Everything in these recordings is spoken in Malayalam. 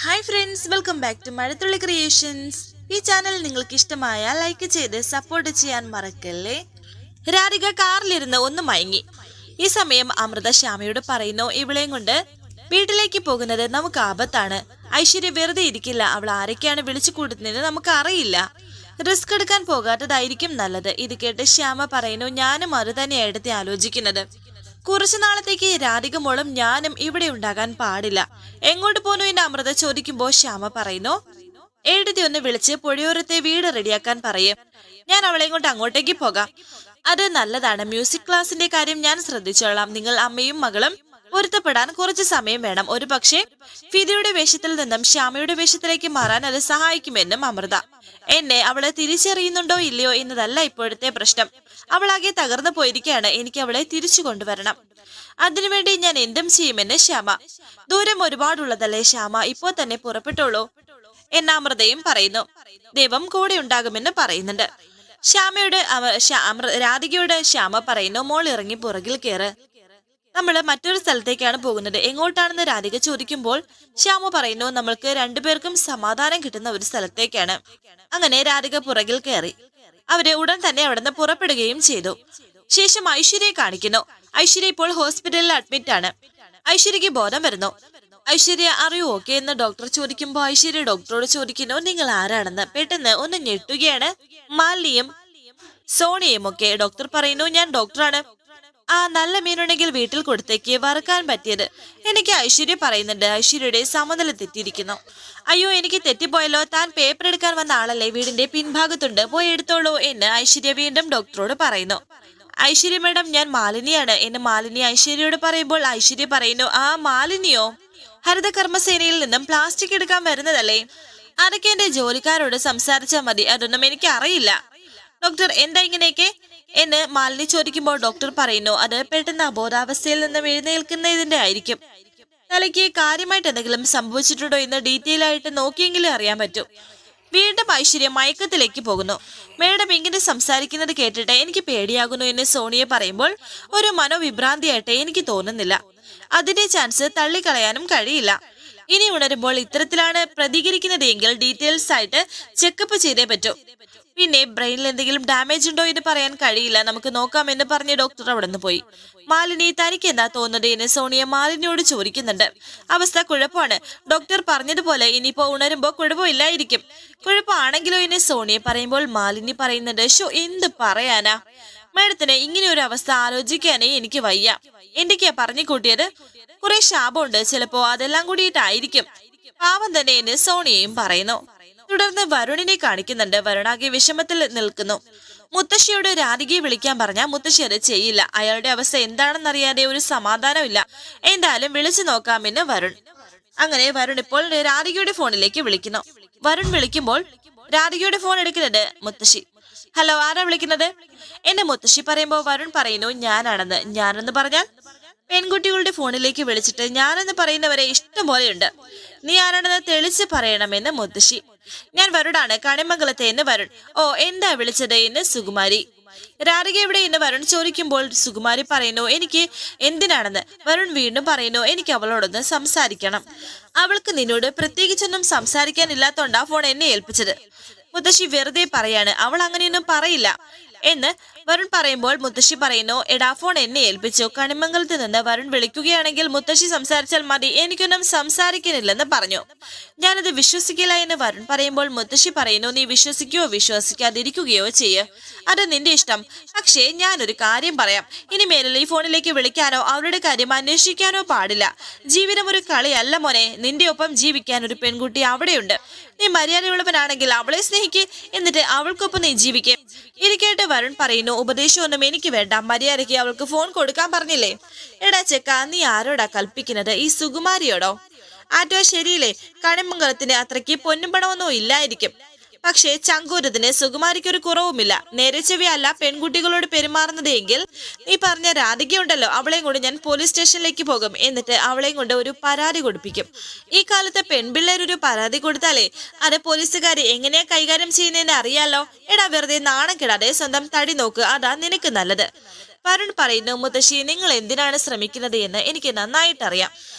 Hi friends, welcome back to Mazhathulli creations. ഈ ചാനൽ നിങ്ങൾക്ക് ഇഷ്ടമായ ലൈക്ക് ചെയ്ത് സപ്പോർട്ട് ചെയ്യാൻ മറക്കല്ലേ. രാധിക കാറിലിരുന്ന് ഒന്ന് മയങ്ങി. ഈ സമയം അമൃത ശ്യാമയോട് പറയുന്നു, ഇവളെയും കൊണ്ട് വീട്ടിലേക്ക് പോകുന്നത് നമുക്ക് ആപത്താണ്. ഐശ്വര്യ വെറുതെ ഇരിക്കില്ല. അവൾ ആരൊക്കെയാണ് വിളിച്ചു കൂട്ടുന്നതെന്ന് നമുക്ക് അറിയില്ല. റിസ്ക് എടുക്കാൻ പോകാത്തതായിരിക്കും നല്ലത്. ഇത് കേട്ട് ശ്യാമ പറയുന്നു, ഞാനും അത് തന്നെയായിട്ട് ആലോചിക്കുന്നത്. കുറച്ചു നാളത്തേക്ക് രാധിക മോളും ഞാനും ഇവിടെ ഉണ്ടാകാൻ പാടില്ല. എങ്ങോട്ട് പോന്നു എന്ന് അമൃത ചോദിക്കുമ്പോ ശ്യാമ പറയുന്നു, എഴുതി ഒന്ന് വിളിച്ച് പുഴയോരത്തെ വീട് റെഡിയാക്കാൻ പറയും. ഞാൻ അവളെ കൊണ്ട് അങ്ങോട്ടേക്ക് പോകാം. അത് നല്ലതാണ്. മ്യൂസിക് ക്ലാസിന്റെ കാര്യം ഞാൻ ശ്രദ്ധിച്ചോളാം. നിങ്ങൾ അമ്മയും മകളും പൊരുത്തപ്പെടാൻ കുറച്ച് സമയം വേണം. ഒരു പക്ഷേ ഫിദിയുടെ വേഷത്തിൽ നിന്നും ശ്യാമയുടെ വേഷത്തിലേക്ക് മാറാൻ അത് സഹായിക്കുമെന്നും അമൃത. എന്നെ അവളെ തിരിച്ചറിയുന്നുണ്ടോ ഇല്ലയോ എന്നതല്ല ഇപ്പോഴത്തെ പ്രശ്നം. അവളാകെ തകർന്നു പോയിരിക്കുകയാണ്. എനിക്ക് അവളെ തിരിച്ചു കൊണ്ടുവരണം. അതിനുവേണ്ടി ഞാൻ എന്തും ചെയ്യുമെന്ന് ശ്യാമ. ദൂരം ഒരുപാടുള്ളതല്ലേ ശ്യാമ, ഇപ്പോ തന്നെ പുറപ്പെട്ടോളൂ എന്ന അമൃതയും പറയുന്നു. ദൈവം കൂടെ ഉണ്ടാകുമെന്ന് പറയുന്നുണ്ട്. രാധികയോട് ശ്യാമ പറയുന്നു, മോൾ ഇറങ്ങി പുറകിൽ കയറ്. നമ്മൾ മറ്റൊരു സ്ഥലത്തേക്കാണ് പോകുന്നത്. എങ്ങോട്ടാണെന്ന് രാധിക ചോദിക്കുമ്പോൾ ശ്യാമ പറയുന്നു, നമ്മൾക്ക് രണ്ടുപേർക്കും സമാധാനം കിട്ടുന്ന ഒരു സ്ഥലത്തേക്കാണ്. അങ്ങനെ രാധിക പുറകിൽ കയറി. അവര് ഉടൻ തന്നെ അവിടെ നിന്ന് പുറപ്പെടുകയും ചെയ്തു. ശേഷം ഐശ്വര്യയെ കാണിക്കുന്നു. ഐശ്വര്യ ഇപ്പോൾ ഹോസ്പിറ്റലിൽ അഡ്മിറ്റ് ആണ്. ഐശ്വര്യക്ക് ബോധം വരുന്നു. ഐശ്വര്യ അറിയൂ ഓക്കെ എന്ന് ഡോക്ടർ ചോദിക്കുമ്പോൾ ഐശ്വര്യ ഡോക്ടറോട് ചോദിക്കുന്നു, നിങ്ങൾ ആരാണെന്ന്. പെട്ടെന്ന് ഒന്ന് ഞെട്ടുകയാണ് മാലിനിയും സോണിയും ഒക്കെ. ഡോക്ടർ പറയുന്നു, ഞാൻ ഡോക്ടറാണ്. ആ നല്ല മീനുണ്ടെങ്കിൽ വീട്ടിൽ കൊടുത്തേക്ക്, വറുക്കാൻ പറ്റിയത്. എനിക്ക് ഐശ്വര്യ പറയുന്നുണ്ട്. ഐശ്വര്യയുടെ സമനില തെറ്റിയിരിക്കുന്നു. അയ്യോ, എനിക്ക് തെറ്റിപ്പോയല്ലോ. താൻ പേപ്പർ എടുക്കാൻ വന്ന ആളല്ലേ, വീടിന്റെ പിൻഭാഗത്തുണ്ട്, പോയി എടുത്തോളൂ എന്ന് ഐശ്വര്യ വീണ്ടും ഡോക്ടറോട് പറയുന്നു. ഐശ്വര്യ മേഡം, ഞാൻ മാലിനിയാണ് എന്ന് മാലിനി ഐശ്വര്യയോട് പറയുമ്പോൾ ഐശ്വര്യ പറയുന്നു, ആ മാലിനിയോ? ഹരിത കർമ്മസേനയിൽ നിന്നും പ്ലാസ്റ്റിക് എടുക്കാൻ വരുന്നതല്ലേ? അതൊക്കെ എന്റെ ജോലിക്കാരോട് സംസാരിച്ചാൽ മതി. അതൊന്നും എനിക്ക് അറിയില്ല. ഡോക്ടർ, എന്താ ഇങ്ങനെയൊക്കെ എന്ന് മാലിനി ചോദിക്കുമ്പോൾ ഡോക്ടർ പറയുന്നു, അത് പെട്ടെന്ന് അബോധാവസ്ഥയിൽ നിന്നും എഴുന്നേൽക്കുന്നതിന്റെ ആയിരിക്കും. തലയ്ക്ക് കാര്യമായിട്ട് എന്തെങ്കിലും സംഭവിച്ചിട്ടുണ്ടോ എന്ന് ഡീറ്റെയിൽ ആയിട്ട് നോക്കിയെങ്കിലും അറിയാൻ പറ്റും. വീണ്ടും ഐശ്വര്യ മയക്കത്തിലേക്ക് പോകുന്നു. മേഡം ഇങ്ങനെ സംസാരിക്കുന്നത് കേട്ടിട്ട് എനിക്ക് പേടിയാകുന്നു എന്ന് സോണിയെ പറയുമ്പോൾ ഒരു മനോവിഭ്രാന്തിയായിട്ട് എനിക്ക് തോന്നുന്നില്ല. അതിന്റെ ചാൻസ് തള്ളിക്കളയാനും കഴിയില്ല. ഇനി ഉണരുമ്പോൾ ഇത്തരത്തിലാണ് പ്രതികരിക്കുന്നത് എങ്കിൽ ഡീറ്റെയിൽസ് ആയിട്ട് ചെക്കപ്പ് ചെയ്തേ പറ്റൂ. പിന്നെ ബ്രെയിനിൽ എന്തെങ്കിലും ഡാമേജ് ഉണ്ടോ എന്ന് പറയാൻ കഴിയില്ല. നമുക്ക് നോക്കാം എന്ന് പറഞ്ഞ് ഡോക്ടർ അവിടെ നിന്ന് പോയി. മാലിനി, തനിക്ക് എന്താ തോന്നുന്നത് എന്ന് സോണിയ മാലിനിയോട് ചോദിക്കുന്നുണ്ട്. അവസ്ഥ കുഴപ്പമാണ്. ഡോക്ടർ പറഞ്ഞതുപോലെ ഇനിയിപ്പോ ഉണരുമ്പോ കുഴപ്പമില്ലായിരിക്കും. കുഴപ്പമാണെങ്കിലോ എന്ന് സോണിയെ പറയുമ്പോൾ മാലിനി പറയുന്നുണ്ട്, ഷോ എന്ത് പറയാനാ മേഡത്തിന്, ഇങ്ങനെ ഒരു അവസ്ഥ ആലോചിക്കാനേ എനിക്ക് വയ്യ. എന്തൊക്കെയാ പറഞ്ഞു കൂട്ടിയത്? കുറെ ശാപമുണ്ട്, ചിലപ്പോ അതെല്ലാം കൂടിയിട്ടായിരിക്കും. പാവം തന്നെ എന്ന് സോണിയയും പറയുന്നു. തുടർന്ന് വരുണിനെ കാണിക്കുന്നുണ്ട്. വരുണാകെ വിഷമത്തിൽ നിൽക്കുന്നു. മുത്തശ്ശിയോട് രാധികയെ വിളിക്കാൻ പറഞ്ഞാൽ മുത്തശ്ശി അത് ചെയ്യില്ല. അയാളുടെ അവസ്ഥ എന്താണെന്നറിയാതെ ഒരു സമാധാനമില്ല. എന്തായാലും വിളിച്ചു നോക്കാമെന്ന് വരുൺ. അങ്ങനെ വരുൺ ഇപ്പോൾ രാധികയുടെ ഫോണിലേക്ക് വിളിക്കുന്നു. വരുൺ വിളിക്കുമ്പോൾ രാധികയുടെ ഫോൺ എടുക്കുന്നത് മുത്തശ്ശി. ഹലോ, ആരാ വിളിക്കുന്നത്? എന്റെ മുത്തശ്ശി പറയുമ്പോൾ വരുൺ പറയുന്നു, ഞാനാണെന്ന്. ഞാനെന്ന് പറഞ്ഞാൽ പെൺകുട്ടികളുടെ ഫോണിലേക്ക് വിളിച്ചിട്ട് ഞാനെന്ന് പറയുന്നവരെ ഇഷ്ടം പോലെയുണ്ട്. നീ ആരാണെന്ന് തെളിച്ച് പറയണമെന്ന് മുത്തശ്ശി. ഞാൻ വരുണാണ്, കണിമംഗലത്തെ എന്ന് വരുൺ. ഓ, എന്താ വിളിച്ചത് എന്ന് സുകുമാരി. രാധിക എവിടെ എന്ന് വരുൺ ചോദിക്കുമ്പോൾ സുകുമാരി പറയുന്നു, എനിക്ക് എന്തിനാണെന്ന്. വരുൺ വീണ്ടും പറയുന്നു, എനിക്ക് അവളോടൊന്ന് സംസാരിക്കണം. അവൾക്ക് നിന്നോട് പ്രത്യേകിച്ചൊന്നും സംസാരിക്കാനില്ലാത്തോണ്ടാ ഫോൺ എന്നെ ഏൽപ്പിച്ചത്. മുത്തശ്ശി വെറുതെ പറയാണ്, അവൾ അങ്ങനെയൊന്നും പറയില്ല എന്ന് വരുൺ പറയുമ്പോൾ മുത്തശ്ശി പറയുന്നു, എടാ ഫോൺ എന്നെ ഏൽപ്പിച്ചു. കണിമംഗലത്ത് നിന്ന് വരുൺ വിളിക്കുകയാണെങ്കിൽ മുത്തശ്ശി സംസാരിച്ചാൽ മതി, എനിക്കൊന്നും സംസാരിക്കാനില്ലെന്ന് പറഞ്ഞു. ഞാനത് വിശ്വസിക്കില്ല എന്ന് വരുൺ പറയുമ്പോൾ മുത്തശ്ശി പറയുന്നു, നീ വിശ്വസിക്കുകയോ വിശ്വസിക്കാതിരിക്കുകയോ ചെയ്യ്, അത് നിന്റെ ഇഷ്ടം. പക്ഷേ ഞാനൊരു കാര്യം പറയാം, ഇനി മേലിൽ ഈ ഫോണിലേക്ക് വിളിക്കാനോ അവരുടെ കാര്യം അന്വേഷിക്കാനോ പാടില്ല. ജീവിതം ഒരു കളിയല്ല മോനെ. നിന്റെ ഒപ്പം ജീവിക്കാൻ ഒരു പെൺകുട്ടി അവിടെയുണ്ട്. നീ മര്യാദയുള്ളവനാണെങ്കിൽ അവളെ സ്നേഹിക്ക്, എന്നിട്ട് അവൾക്കൊപ്പം നീ ജീവിക്കേ. ഇരിക്കേട്ട് വരുൺ പറയുന്നു, ഉപദേശമൊന്നും എനിക്ക് വേണ്ട. മര്യാദയ്ക്ക് അവൾക്ക് ഫോൺ കൊടുക്കാൻ പറഞ്ഞില്ലേ? എടാ ചെക്ക, നീ ആരോടാ കൽപ്പിക്കുന്നത്? ഈ സുകുമാരിയോടോ? ആറ്റോ ശരിയില്ലേ, കണിമംഗലത്തിന് അത്രയ്ക്ക് പൊന്നും പണമൊന്നും ഇല്ലായിരിക്കും. പക്ഷേ ചങ്കൂരത്തിന് സുകുമാരിക്കൊരു കുറവുമില്ല. നേരെ ചെവിയല്ല പെൺകുട്ടികളോട് പെരുമാറുന്നത് എങ്കിൽ നീ പറഞ്ഞ രാധികയുണ്ടല്ലോ, അവളെയും കൊണ്ട് ഞാൻ പോലീസ് സ്റ്റേഷനിലേക്ക് പോകും. എന്നിട്ട് അവളെയും കൊണ്ട് ഒരു പരാതി കൊടുപ്പിക്കും. ഈ കാലത്ത് പെൺപിള്ളേരൊരു പരാതി കൊടുത്താലേ അത് പോലീസുകാർ എങ്ങനെയാ കൈകാര്യം ചെയ്യുന്നതെന്ന് അറിയാലോ. എടാ, വെറുതെ നാണം കെടാതെ സ്വന്തം തടി നോക്ക്, അതാ നിനക്ക് നല്ലത്. വരുൺ പറയുന്നു, മുത്തശ്ശി നിങ്ങൾ എന്തിനാണ് ശ്രമിക്കുന്നത് എന്ന് എനിക്ക് നന്നായിട്ടറിയാം.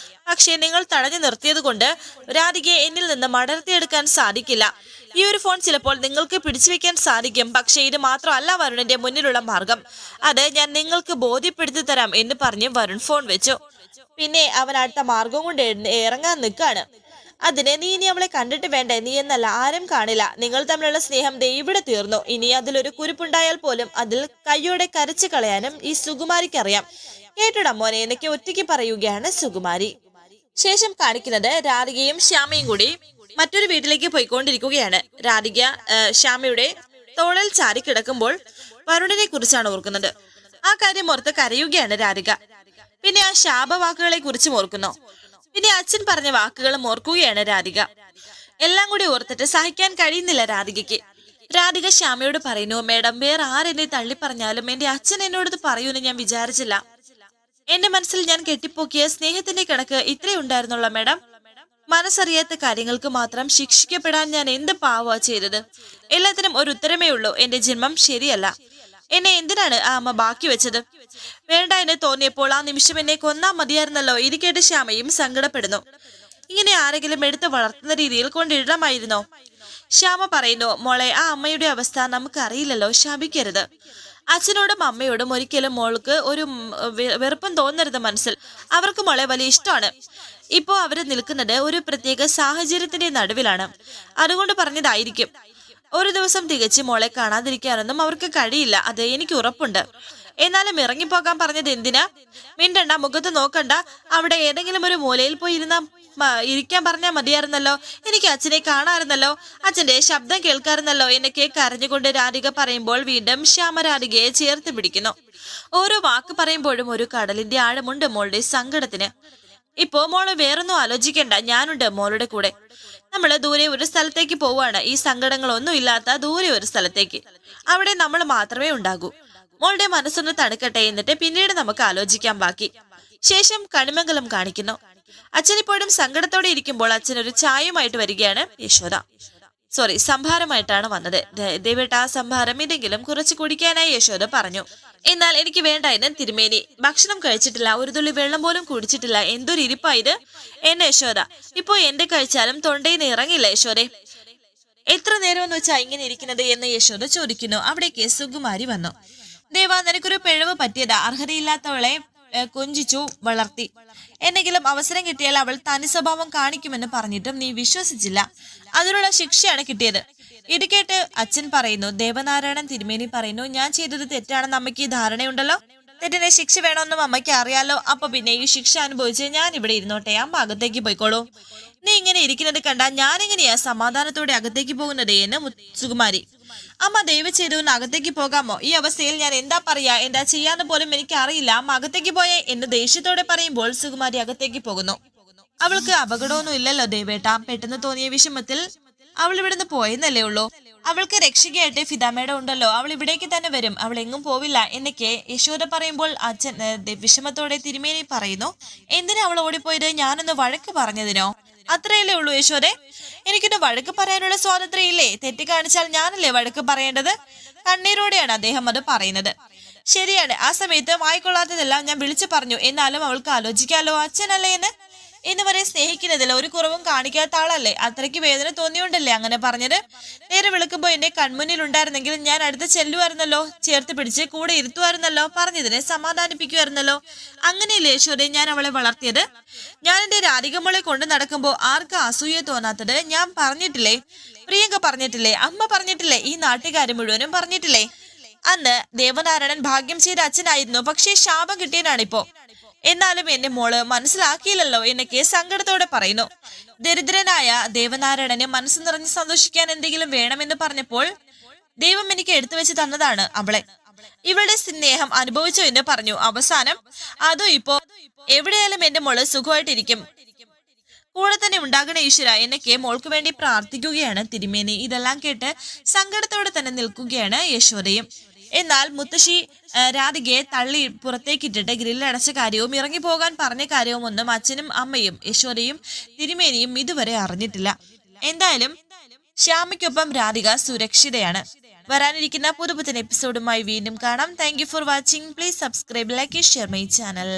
പക്ഷേ നിങ്ങൾ തടഞ്ഞു നിർത്തിയത് കൊണ്ട് രാധികയെ എന്നിൽ നിന്ന് മടർത്തിയെടുക്കാൻ സാധിക്കില്ല. ഈ ഒരു ഫോൺ ചിലപ്പോൾ നിങ്ങൾക്ക് പിടിച്ചു വെക്കാൻ സാധിക്കും, പക്ഷേ ഇത് മാത്രമല്ല വരുണിന്റെ മുന്നിലുള്ള മാർഗം. അത് ഞാൻ നിങ്ങൾക്ക് ബോധ്യപ്പെടുത്തി തരാം എന്ന് പറഞ്ഞ് വരുൺ ഫോൺ വെച്ചു. പിന്നെ അവൻ അടുത്ത മാർഗം കൊണ്ട് ഇറങ്ങാൻ നിൽക്കാണ്. അതിന് നീ ഇനി അവളെ കണ്ടിട്ട് വേണ്ടേ, നീ എന്നല്ല ആരും കാണില്ല. നിങ്ങൾ തമ്മിലുള്ള സ്നേഹം ദേ ഇവിടെ തീർന്നു. ഇനി അതിലൊരു കുരുപ്പുണ്ടായാൽ പോലും അതിൽ കയ്യോടെ കരച്ചു കളയാനും ഈ സുകുമാരിക്കറിയാം. കേട്ടിടാ മോനെ എന്നൊക്കെ ഒറ്റയ്ക്ക് പറയുകയാണ് സുകുമാരി. ശേഷം കാണിക്കുന്നത് രാധികയും ശ്യാമയും കൂടി മറ്റൊരു വീട്ടിലേക്ക് പോയിക്കൊണ്ടിരിക്കുകയാണ്. രാധിക ശ്യാമയുടെ തോളിൽ ചാരി കിടക്കുമ്പോൾ വരുണിനെ കുറിച്ചാണ് ഓർക്കുന്നത്. ആ കാര്യം ഓർത്ത് കരയുകയാണ് രാധിക. പിന്നെ ആ ശാപവാക്കുകളെ കുറിച്ചും ഓർക്കുന്നു. പിന്നെ അച്ഛൻ പറഞ്ഞ വാക്കുകളും ഓർക്കുകയാണ് രാധിക. എല്ലാം കൂടി ഓർത്തിട്ട് സഹിക്കാൻ കഴിയുന്നില്ല രാധികയ്ക്ക്. രാധിക ശ്യാമയോട് പറയുന്നു, മേഡം വേറെ ആരെന്നെ തള്ളി പറഞ്ഞാലും എന്റെ അച്ഛൻ എന്നോടത് പറയൂന്ന് ഞാൻ വിചാരിച്ചില്ല. എന്റെ മനസ്സിൽ ഞാൻ കെട്ടിപ്പോക്കിയ സ്നേഹത്തിന്റെ കണക്ക് ഇത്രയുണ്ടായിരുന്നുള്ള മേഡം. മനസ്സറിയാത്ത കാര്യങ്ങൾക്ക് മാത്രം ശിക്ഷിക്കപ്പെടാൻ ഞാൻ എന്ത് പാവാ ചെയ്തത്. എല്ലാത്തിനും ഒരു ഉത്തരമേ ഉള്ളൂ, എന്റെ ജന്മം ശരിയല്ല. എന്നെ എന്തിനാണ് ആ അമ്മ ബാക്കി വെച്ചത്? വേണ്ട എന്ന് തോന്നിയപ്പോൾ ആ നിമിഷം എന്നെ കൊന്നാ മതിയായിരുന്നല്ലോ. ഇത് കേട്ട് ശ്യാമയും സങ്കടപ്പെടുന്നു. ഇങ്ങനെ ആരെങ്കിലും എടുത്ത് വളർത്തുന്ന രീതിയിൽ കൊണ്ടിടണമായിരുന്നോ? ശ്യാമ പറയുന്നു, മോളെ ആ അമ്മയുടെ അവസ്ഥ നമുക്ക് അറിയില്ലല്ലോ, ശാപിക്കരുത്. അച്ഛനോടും അമ്മയോടും ഒരിക്കലും മോൾക്ക് ഒരു വെറുപ്പം തോന്നരുത് മനസ്സിൽ. അവർക്ക് മോളെ വലിയ ഇഷ്ടമാണ്. ഇപ്പോ അവര് നിൽക്കുന്നത് ഒരു പ്രത്യേക സാഹചര്യത്തിന്റെ നടുവിലാണ്. അതുകൊണ്ട് പറഞ്ഞതായിരിക്കും. ഒരു ദിവസം തികച്ച് മോളെ കാണാതിരിക്കാനൊന്നും അവർക്ക് കഴിയില്ല, അത് എനിക്ക് ഉറപ്പുണ്ട്. എന്നാലും ഇറങ്ങിപ്പോകാൻ പറഞ്ഞത് എന്തിനാ? മിണ്ടണ്ട, മുഖത്ത് നോക്കണ്ട, അവിടെ ഏതെങ്കിലും ഒരു മൂലയിൽ പോയി ഇരിക്കാൻ പറഞ്ഞാൽ മതിയായിരുന്നല്ലോ. എനിക്ക് അച്ഛനെ കാണാറുന്നല്ലോ, അച്ഛന്റെ ശബ്ദം കേൾക്കാറുന്നല്ലോ എന്നൊക്കെ കരഞ്ഞുകൊണ്ട് രാധിക പറയുമ്പോൾ വീണ്ടും ശ്യാമ രാധികയെ ചേർത്ത് പിടിക്കുന്നു. ഓരോ വാക്ക് പറയുമ്പോഴും ഒരു കടലിന്റെ ആഴമുണ്ട് മോളുടെ സങ്കടത്തിന്. ഇപ്പോ മോള് വേറൊന്നും ആലോചിക്കണ്ട, ഞാനുണ്ട് മോളുടെ കൂടെ. നമ്മള് ദൂരെ ഒരു സ്ഥലത്തേക്ക് പോവാണ്, ഈ സങ്കടങ്ങളൊന്നും ഇല്ലാത്ത ദൂരെ ഒരു സ്ഥലത്തേക്ക്. അവിടെ നമ്മൾ മാത്രമേ ഉണ്ടാകൂ. മോളുടെ മനസ്സൊന്ന് തണുക്കട്ടെ, എന്നിട്ട് പിന്നീട് നമുക്ക് ആലോചിക്കാൻ ബാക്കി. ശേഷം കണിമംഗലം കാണിക്കുന്നു. അച്ഛനിപ്പോഴും സങ്കടത്തോടെ ഇരിക്കുമ്പോൾ അച്ഛൻ ഒരു ചായയുമായിട്ട് വരികയാണ് യശോദ. സംഭാരമായിട്ടാണ് വന്നത്. ദേവേട്ട ആ സംഭാരം ഇതെങ്കിലും കുറച്ച് കുടിക്കാനായി യശോദ പറഞ്ഞു. എന്നാൽ എനിക്ക് വേണ്ട എന്ന് തിരുമേനി. ഭക്ഷണം കഴിച്ചിട്ടില്ല, ഒരു തുള്ളി വെള്ളം പോലും കുടിച്ചിട്ടില്ല, എന്തൊരു ഇരിപ്പായത് എന്നെ യശോദ. ഇപ്പോ എന്റെ കഴിച്ചാലും തൊണ്ടയിൽ നിന്ന് ഇറങ്ങില്ല യശോദേ. എത്ര നേരമെന്ന് വെച്ചാ ഇങ്ങനെ ഇരിക്കുന്നത് എന്ന് യശോദ ചോദിക്കുന്നു. അവിടേക്ക് സുകുമാരി വന്നു. ദേവാ, നിനക്കൊരു പിഴവ് പറ്റിയതാ. അർഹതയില്ലാത്തവളെ കൊഞ്ചിച്ചു വളർത്തി. എന്തെങ്കിലും അവസരം കിട്ടിയാൽ അവൾ തനി സ്വഭാവം കാണിക്കുമെന്ന് പറഞ്ഞിട്ടും നീ വിശ്വസിച്ചില്ല. അതിനുള്ള ശിക്ഷയാണ് കിട്ടിയത്. ഇത് കേട്ട് അച്ഛൻ പറയുന്നു, ദേവനാരായണൻ തിരുമേനി പറയുന്നു, ഞാൻ ചെയ്തത് തെറ്റാണെന്ന് അമ്മയ്ക്ക് ധാരണയുണ്ടല്ലോ. തെറ്റിനെ ശിക്ഷ വേണമെന്നും അമ്മയ്ക്ക് അറിയാലോ. അപ്പൊ പിന്നെ ഈ ശിക്ഷ അനുഭവിച്ച് ഞാൻ ഇവിടെ ഇരുന്നോട്ടെ, അമ്മ അകത്തേക്ക് പോയിക്കോളൂ. നീ ഇങ്ങനെ ഇരിക്കുന്നത് കണ്ടാ ഞാനെങ്ങനെയാ സമാധാനത്തോടെ അകത്തേക്ക് പോകുന്നത് എന്ന് സുകുമാരി. അമ്മ ദയവ് ചെയ്തുകൊണ്ട് അകത്തേക്ക് പോകാമോ? ഈ അവസ്ഥയിൽ ഞാൻ എന്താ പറയാ, എന്താ ചെയ്യാന്ന് പോലും എനിക്ക് അറിയില്ല. അമ്മ അകത്തേക്ക് പോയേ എന്ന് ദേഷ്യത്തോടെ പറയുമ്പോൾ സുകുമാരി അകത്തേക്ക് പോകുന്നു. അവൾക്ക് അപകടമൊന്നും ഇല്ലല്ലോ ദേവേട്ട. പെട്ടെന്ന് തോന്നിയ വിഷമത്തിൽ അവൾ ഇവിടുന്ന് പോയെന്നല്ലേ ഉള്ളൂ. അവൾക്ക് രക്ഷകയായിട്ട് ഫിദാമേട ഉണ്ടല്ലോ, അവൾ ഇവിടേക്ക് തന്നെ വരും, അവൾ എങ്ങും പോവില്ല എന്നൊക്കെ യശോദ പറയുമ്പോൾ അച്ഛൻ വിഷമത്തോടെ തിരുമേനി പറയുന്നു, എന്തിനാ അവൾ ഓടിപ്പോയത്? ഞാനൊന്ന് വഴക്ക് പറഞ്ഞതിനോ? അത്രയല്ലേ ഉള്ളൂ യശോദേ. എനിക്കൊന്ന് വഴക്ക് പറയാനുള്ള സ്വാതന്ത്ര്യം ഇല്ലേ? തെറ്റി കാണിച്ചാൽ ഞാനല്ലേ വഴക്ക് പറയേണ്ടത്? കണ്ണീരോടെയാണ് അദ്ദേഹം അത് പറയുന്നത്. ശരിയാണ്, ആ സമയത്ത് വായിക്കൊള്ളാത്തതെല്ലാം ഞാൻ വിളിച്ചു പറഞ്ഞു. എന്നാലും അവൾക്ക് ആലോചിക്കാലോ, അച്ഛനല്ലേ എന്ന് വരെ സ്നേഹിക്കുന്നതിൽ ഒരു കുറവും കാണിക്കാത്ത ആളല്ലേ. അത്രയ്ക്ക് വേദന തോന്നിയോണ്ടല്ലേ അങ്ങനെ പറഞ്ഞത്. നേരെ വിളിക്കുമ്പോ എന്റെ കൺമുന്നിൽ ഉണ്ടായിരുന്നെങ്കിൽ ഞാൻ അടുത്ത് ചെല്ലുമായിരുന്നല്ലോ, ചേർത്ത് പിടിച്ച് കൂടെ ഇരുത്തുമായിരുന്നല്ലോ, പറഞ്ഞതിനെ സമാധാനിപ്പിക്കുമായിരുന്നല്ലോ. അങ്ങനെയല്ലേ യശോദേ ഞാൻ അവളെ വളർത്തിയത്? ഞാൻ എന്റെ രാധികമോളെ കൊണ്ട് നടക്കുമ്പോ ആർക്കും അസൂയ തോന്നാത്തത് ഞാൻ പറഞ്ഞിട്ടില്ലേ? പ്രിയങ്ക പറഞ്ഞിട്ടില്ലേ? അമ്മ പറഞ്ഞിട്ടില്ലേ? ഈ നാട്ടുകാര് മുഴുവനും പറഞ്ഞിട്ടില്ലേ? അന്ന് ദേവനാരായണൻ ഭാഗ്യം ചെയ്ത അച്ഛനായിരുന്നു, പക്ഷേ ശാപം കിട്ടിയനാണിപ്പോ. എന്നാലും എന്റെ മോള് മനസ്സിലാക്കിയില്ലല്ലോ എന്നൊക്കെ സങ്കടത്തോടെ പറയുന്നു. ദരിദ്രനായ ദേവനാരായണന് മനസ്സ് നിറഞ്ഞ് സന്തോഷിക്കാൻ എന്തെങ്കിലും വേണമെന്ന് പറഞ്ഞപ്പോൾ ദൈവം എനിക്ക് എടുത്തു വെച്ച് തന്നതാണ് അവളെ. ഇവളുടെ സ്നേഹം അനുഭവിച്ചു എന്ന് പറഞ്ഞു. അവസാനം അതും ഇപ്പോ എവിടെയായാലും എന്റെ മോള് സുഖമായിട്ടിരിക്കും, കൂടെ തന്നെ ഉണ്ടാകണ ഈശ്വര എന്നൊക്കെ മോൾക്ക് വേണ്ടി പ്രാർത്ഥിക്കുകയാണ് തിരുമേനി. ഇതെല്ലാം കേട്ട് സങ്കടത്തോടെ തന്നെ നിൽക്കുകയാണ് യശോദയും. എന്നാൽ മുത്തശ്ശി രാധികയെ തള്ളി പുറത്തേക്കിട്ടിട്ട് ഗ്രില്ലടച്ച കാര്യവും ഇറങ്ങി പോകാൻ പറഞ്ഞ കാര്യവും ഒന്നും അച്ഛനും അമ്മയും യശോദയും തിരുമേനിയും ഇതുവരെ അറിഞ്ഞിട്ടില്ല. എന്തായാലും ശ്യാമയ്ക്കൊപ്പം രാധിക സുരക്ഷിതയാണ്. വരാനിരിക്കുന്ന പുതുപുത്തൻ എപ്പിസോഡുമായി വീണ്ടും കാണാം. Thank you for watching. Please subscribe, like, share my channel.